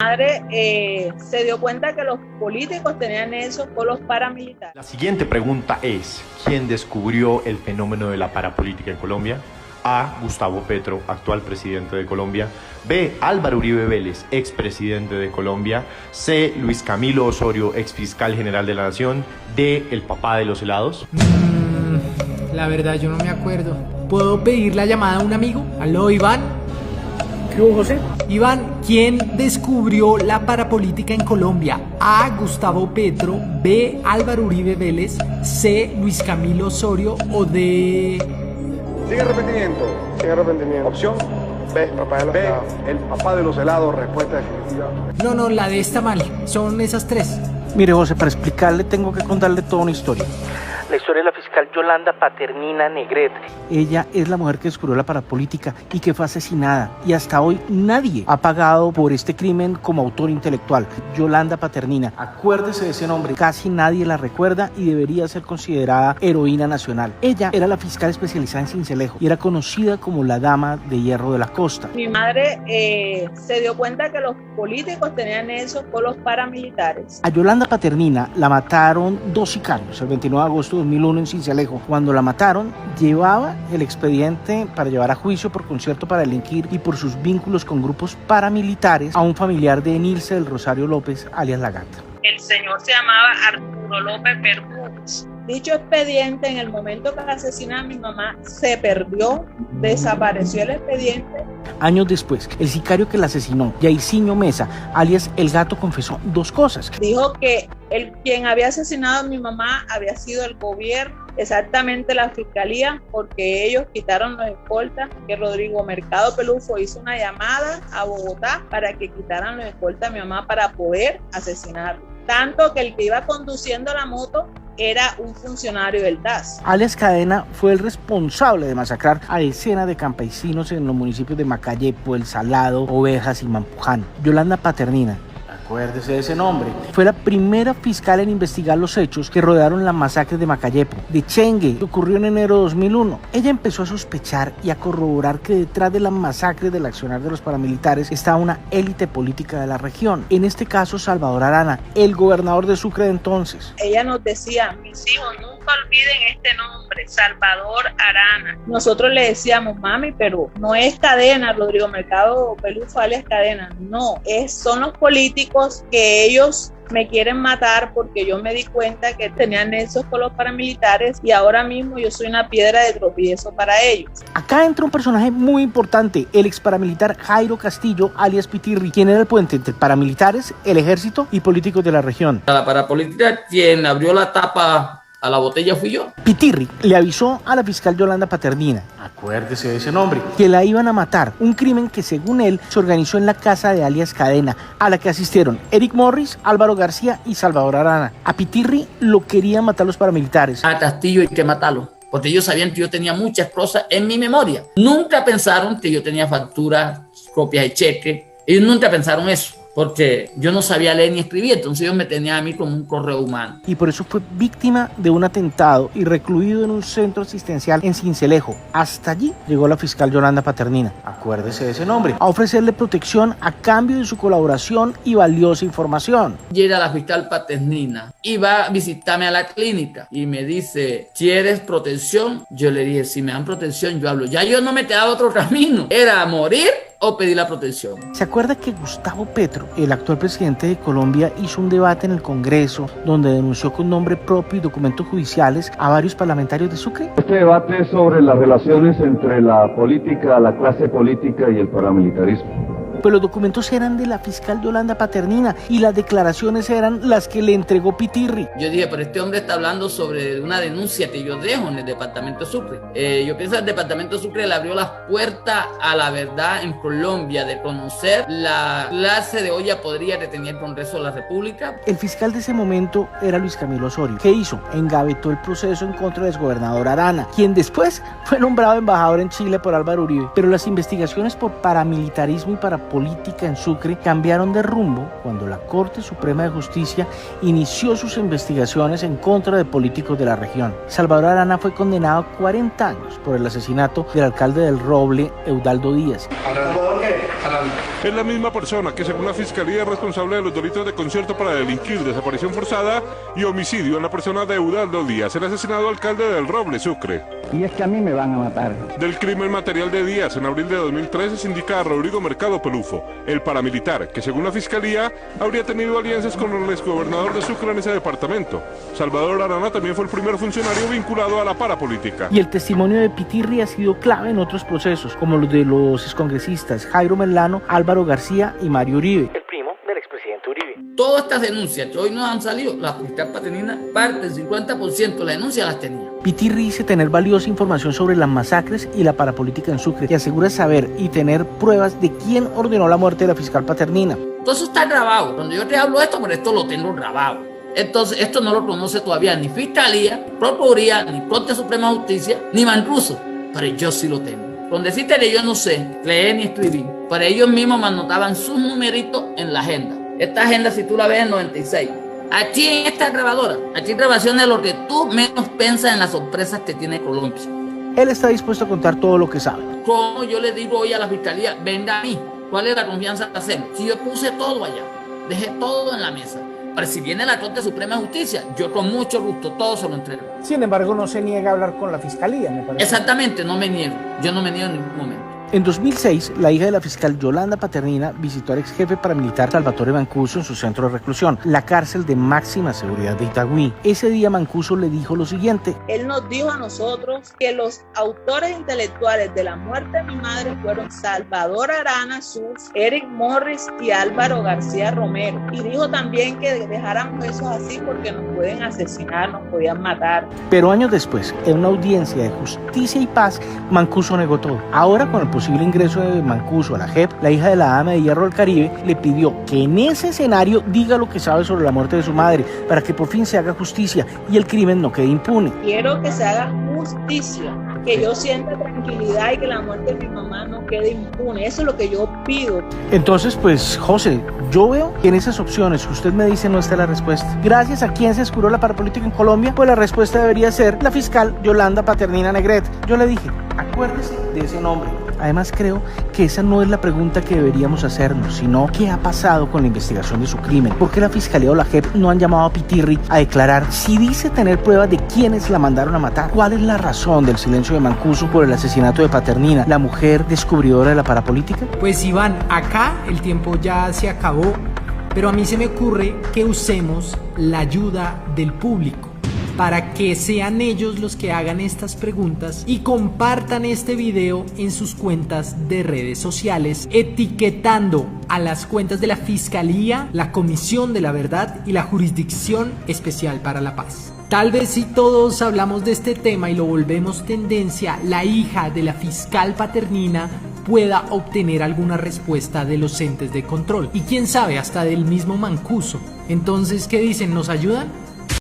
madre se dio cuenta que los políticos tenían eso con los paramilitares. La siguiente pregunta es: ¿quién descubrió el fenómeno de la parapolítica en Colombia? A. Gustavo Petro, actual presidente de Colombia. B. Álvaro Uribe Vélez, expresidente de Colombia. C. Luis Camilo Osorio, exfiscal general de la Nación. D. El papá de los helados. La verdad yo no me acuerdo. ¿Puedo pedir la llamada a un amigo? ¿Aló, Iván? ¿Qué hubo, José? Iván, ¿quién descubrió la parapolítica en Colombia? A. Gustavo Petro. B. Álvaro Uribe Vélez. C. Luis Camilo Osorio. O D. Sigue arrepentimiento. Opción B, el papá de los helados, respuesta definitiva. No, la D está mal. Son esas tres. Mire, José, para explicarle tengo que contarle toda una historia. La historia de la fiscal Yolanda Paternina Negret. Ella es la mujer que descubrió la parapolítica y que fue asesinada. Y hasta hoy nadie ha pagado por este crimen como autor intelectual. Yolanda Paternina. Acuérdese de ese nombre. Casi nadie la recuerda y debería ser considerada heroína nacional. Ella era la fiscal especializada en Sincelejo y era conocida como la Dama de Hierro de la Costa. Mi madre se dio cuenta que los políticos tenían eso con los paramilitares. A Yolanda Paternina la mataron dos sicarios el 29 de agosto de 2001 en Sincelejo. Cuando la mataron, llevaba el expediente para llevar a juicio por concierto para delinquir y por sus vínculos con grupos paramilitares a un familiar de Nilce del Rosario López, alias La Gata. El señor se llamaba Arturo López Bermúdez. Dicho expediente, en el momento que asesinaron a mi mamá, se perdió, desapareció el expediente. Años después, el sicario que la asesinó, Yaicinho Mesa, alias El Gato, confesó dos cosas. Dijo que quien había asesinado a mi mamá había sido el gobierno, exactamente la fiscalía, porque ellos quitaron los escoltas, que Rodrigo Mercado Pelufo hizo una llamada a Bogotá para que quitaran los escoltas a mi mamá para poder asesinarlo. Tanto que el que iba conduciendo la moto era un funcionario del DAS. Alias Cadena fue el responsable de masacrar a decenas de campesinos en los municipios de Macayepo, El Salado, Ovejas y Mampuján. Yolanda Paternina, acuérdese de ese nombre, fue la primera fiscal en investigar los hechos que rodearon la masacre de Macayepo, de Chengue, que ocurrió en enero de 2001. Ella empezó a sospechar y a corroborar que detrás de la masacre del accionar de los paramilitares estaba una élite política de la región. En este caso, Salvador Arana, el gobernador de Sucre de entonces. Ella nos decía: mis hijos, nunca olviden este nombre, Salvador Arana. Nosotros le decíamos: mami, pero no es Cadena, Rodrigo Mercado Pelufo alias Cadena, no, son los políticos que ellos me quieren matar porque yo me di cuenta que tenían nexos con los paramilitares y ahora mismo yo soy una piedra de tropiezo para ellos. Acá entra un personaje muy importante, el ex paramilitar Jairo Castillo, alias Pitirri, quien era el puente entre paramilitares, el ejército y políticos de la región. La parapolítica, quien abrió la tapa a la botella fui yo. Pitirri le avisó a la fiscal Yolanda Paternina, acuérdese de ese nombre, que la iban a matar, un crimen que según él se organizó en la casa de alias Cadena, a la que asistieron Eric Morris, Álvaro García y Salvador Arana. A Pitirri lo querían matar los paramilitares. A Castillo hay que matarlo, porque ellos sabían que yo tenía muchas cosas en mi memoria. Nunca pensaron que yo tenía facturas, copias de cheque. Ellos nunca pensaron eso, porque yo no sabía leer ni escribir, entonces ellos me tenían a mí como un correo humano. Y por eso fue víctima de un atentado y recluido en un centro asistencial en Sincelejo. Hasta allí llegó la fiscal Yolanda Paternina, acuérdese de ese nombre, a ofrecerle protección a cambio de su colaboración y valiosa información. Llega la fiscal Paternina y va a visitarme a la clínica y me dice: ¿quieres protección? Yo le dije: si me dan protección yo hablo. Ya yo no me quedaba otro camino, era morir o pedir la protección. ¿Se acuerda que Gustavo Petro, el actual presidente de Colombia, hizo un debate en el Congreso donde denunció con nombre propio y documentos judiciales a varios parlamentarios de Sucre? Este debate es sobre las relaciones entre la política, la clase política y el paramilitarismo. Pero los documentos eran de la fiscal Yolanda Paternina y las declaraciones eran las que le entregó Pitirri. Yo dije: pero este hombre está hablando sobre una denuncia que yo dejo en el departamento de Sucre. Yo pienso que el departamento de Sucre le abrió las puertas a la verdad en Colombia, de conocer la clase de olla podrida que tenía el Congreso de la República. El fiscal de ese momento era Luis Camilo Osorio. ¿Qué hizo? Engavetó el proceso en contra del exgobernador Arana, quien después fue nombrado embajador en Chile por Álvaro Uribe. Pero las investigaciones por paramilitarismo y parapolítica en Sucre cambiaron de rumbo cuando la Corte Suprema de Justicia inició sus investigaciones en contra de políticos de la región. Salvador Arana fue condenado a 40 años por el asesinato del alcalde del Roble, Eudaldo Díaz. ¿Salvador qué? es la misma persona que según la Fiscalía es responsable de los delitos de concierto para delinquir, desaparición forzada y homicidio en la persona de Eudaldo Díaz, el asesinado alcalde del Roble, Sucre. Y es que a mí me van a matar. Del crimen material de Díaz, en abril de 2013 se indica a Rodrigo Mercado Pelufo, el paramilitar, que según la Fiscalía habría tenido alianzas con el exgobernador de Sucre en ese departamento. Salvador Arana también fue el primer funcionario vinculado a la parapolítica. Y el testimonio de Pitirri ha sido clave en otros procesos, como los de los excongresistas Jairo Merlano, Álvaro García y Mario Uribe, el primo del expresidente Uribe. Todas estas denuncias que hoy nos han salido, la fiscal Paternina, parte del 50% de las denuncias las tenía. Pitirri dice tener valiosa información sobre las masacres y la parapolítica en Sucre y asegura saber y tener pruebas de quién ordenó la muerte de la fiscal Paternina. Todo eso está grabado. Cuando yo te hablo de esto, por esto lo tengo grabado. Entonces, esto no lo conoce todavía ni Fiscalía, Procuraduría, ni Corte Suprema de Justicia, ni Mancuso. Pero yo sí lo tengo. Con decirte que yo no sé leer ni escribir, pero ellos mismos me anotaban sus numeritos en la agenda. Esta agenda, si tú la ves, en 96. Aquí en esta grabadora, aquí hay grabaciones de lo que tú menos piensas en las sorpresas que tiene Colombia. Él está dispuesto a contar todo lo que sabe. Como yo le digo hoy a la Fiscalía, venga a mí, ¿cuál es la confianza de hacerlo? Si yo puse todo allá, dejé todo en la mesa. Pero si viene la Corte Suprema de Justicia, yo con mucho gusto todo se lo entrego. Sin embargo, no se niega a hablar con la Fiscalía, me parece. Exactamente, no me niego. Yo no me niego en ningún momento. En 2006, la hija de la fiscal Yolanda Paternina visitó al ex jefe paramilitar Salvatore Mancuso en su centro de reclusión, la cárcel de máxima seguridad de Itagüí. Ese día Mancuso le dijo lo siguiente: él nos dijo a nosotros que los autores intelectuales de la muerte de mi madre fueron Salvador Arana Sus, Eric Morris y Álvaro García Romero. Y dijo también que dejáramos eso así porque nos pueden asesinar, nos podían matar. Pero años después, en una audiencia de justicia y paz, Mancuso negó todo. Ahora, con el posible ingreso de Mancuso a la JEP, la hija de la dama de hierro del Caribe le pidió que en ese escenario diga lo que sabe sobre la muerte de su madre, para que por fin se haga justicia y el crimen no quede impune. Quiero que se haga justicia, que yo sienta tranquilidad y que la muerte de mi mamá no quede impune. Eso es lo que yo pido. Entonces, pues, José, yo veo que en esas opciones que usted me dice no está la respuesta. Gracias a quien se descubrió la parapolítica en Colombia, pues la respuesta debería ser la fiscal Yolanda Paternina Negret. Yo le dije, acuérdese de ese nombre. Además, creo que esa no es la pregunta que deberíamos hacernos, sino ¿qué ha pasado con la investigación de su crimen? ¿Por qué la Fiscalía o la JEP no han llamado a Pitirri a declarar si dice tener pruebas de quiénes la mandaron a matar? ¿Cuál es la razón del silencio de Mancuso por el asesinato de Paternina, la mujer descubridora de la parapolítica? Pues Iván, acá el tiempo ya se acabó, pero a mí se me ocurre que usemos la ayuda del público, para que sean ellos los que hagan estas preguntas y compartan este video en sus cuentas de redes sociales, etiquetando a las cuentas de la Fiscalía, la Comisión de la Verdad y la Jurisdicción Especial para la Paz. Tal vez si todos hablamos de este tema y lo volvemos tendencia, la hija de la fiscal Paternina pueda obtener alguna respuesta de los entes de control. Y quién sabe, hasta del mismo Mancuso. Entonces, ¿qué dicen? ¿Nos ayudan?